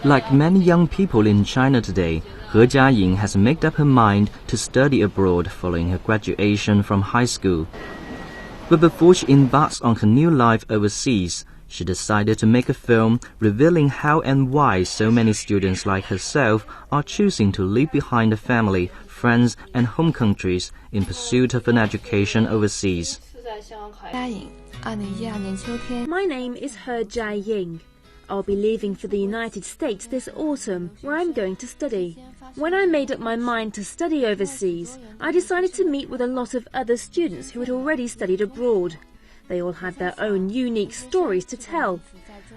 Like many young people in China today, He Jiaying has made up her mind to study abroad following her graduation from high school. But before she embarks on her new life overseas, she decided to make a film revealing how and why so many students like herself are choosing to leave behind a family, friends, and home countries in pursuit of an education overseas. My name is He Jiaying. I'll be leaving for the United States this autumn, where I'm going to study. When I made up my mind to study overseas, I decided to meet with a lot of other students who had already studied abroad. They all had their own unique stories to tell.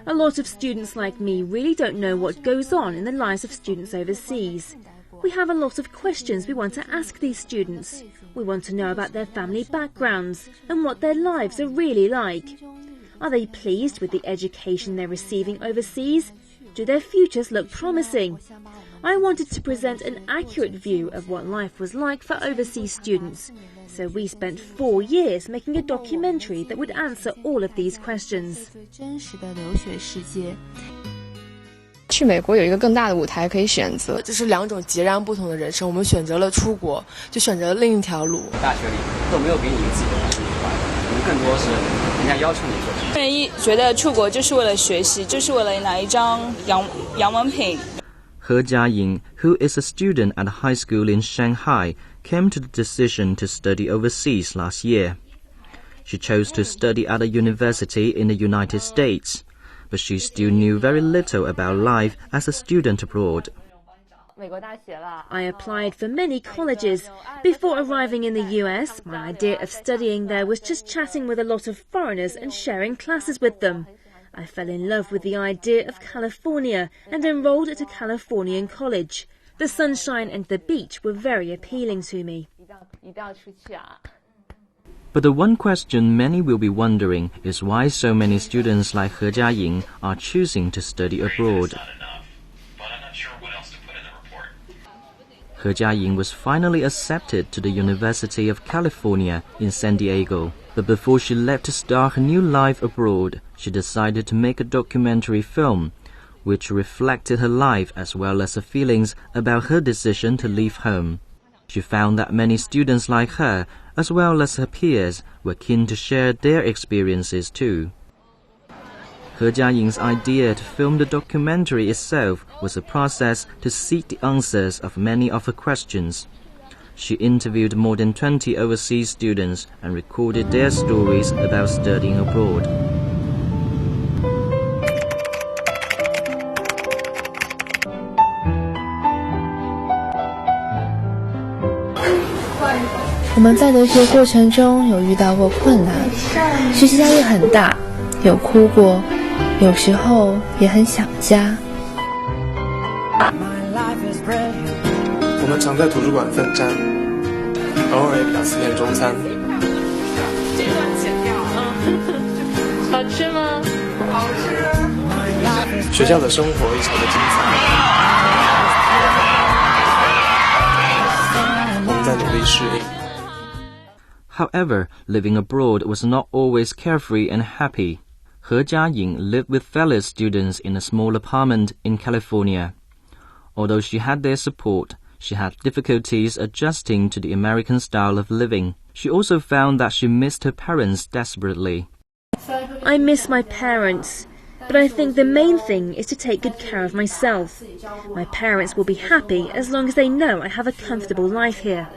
A lot of students like me really don't know what goes on in the lives of students overseas. We have a lot of questions we want to ask these students. We want to know about their family backgrounds and what their lives are really like. Are they pleased with the education they're receiving overseas? Do their futures look promising? I wanted to present an accurate view of what life was like for overseas students. So we spent 4 years making a documentary that would answer all of these questions. 去美国有一个更大的舞台可以选择，这是2种截然不同的人生。我们选择了出国，就选择了另一条路。大学里都没有给你一个自己的生活环境，你们更多是人家要求你做的。人觉得出国就是为了学习，就是为了拿一张洋文凭。He Jiaying, who is a student at a high school in Shanghai, came to the decision to study overseas last year. She chose to study at a university in the United States, but she still knew very little about life as a student abroad. I applied for many colleges. Before arriving in the US, my idea of studying there was just chatting with a lot of foreigners and sharing classes with them. I fell in love with the idea of California and enrolled at a Californian college. The sunshine and the beach were very appealing to me. But the one question many will be wondering is why so many students like He Jiaying are choosing to study abroad. He Jiaying was finally accepted to the University of California in San Diego. But before she left to start her new life abroad, she decided to make a documentary film, which reflected her life as well as her feelings about her decision to leave home. She found that many students like her, as well as her peers, were keen to share their experiences too. He Jiaying's idea to film the documentary itself was a process to seek the answers of many of her questions. She interviewed more than 20 overseas students and recorded their stories about studying abroad. "我们在留学过程中有遇到过困难，学习压力很大，有哭过，有时候也很想家。我们常在图书馆奋战，偶尔也比较思念中餐。这段剪掉啊，好吃吗？好吃。学校的生活异常的精彩，我们在努力适应。However, living abroad was not always carefree and happy. He Jiaying lived with fellow students in a small apartment in California. Although she had their support, she had difficulties adjusting to the American style of living. She also found that she missed her parents desperately. I miss my parents, but I think the main thing is to take good care of myself. My parents will be happy as long as they know I have a comfortable life here.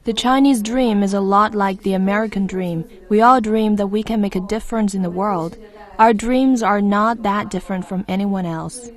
The Chinese dream is a lot like the American dream. We all dream that we can make a difference in the world. Our dreams are not that different from anyone else.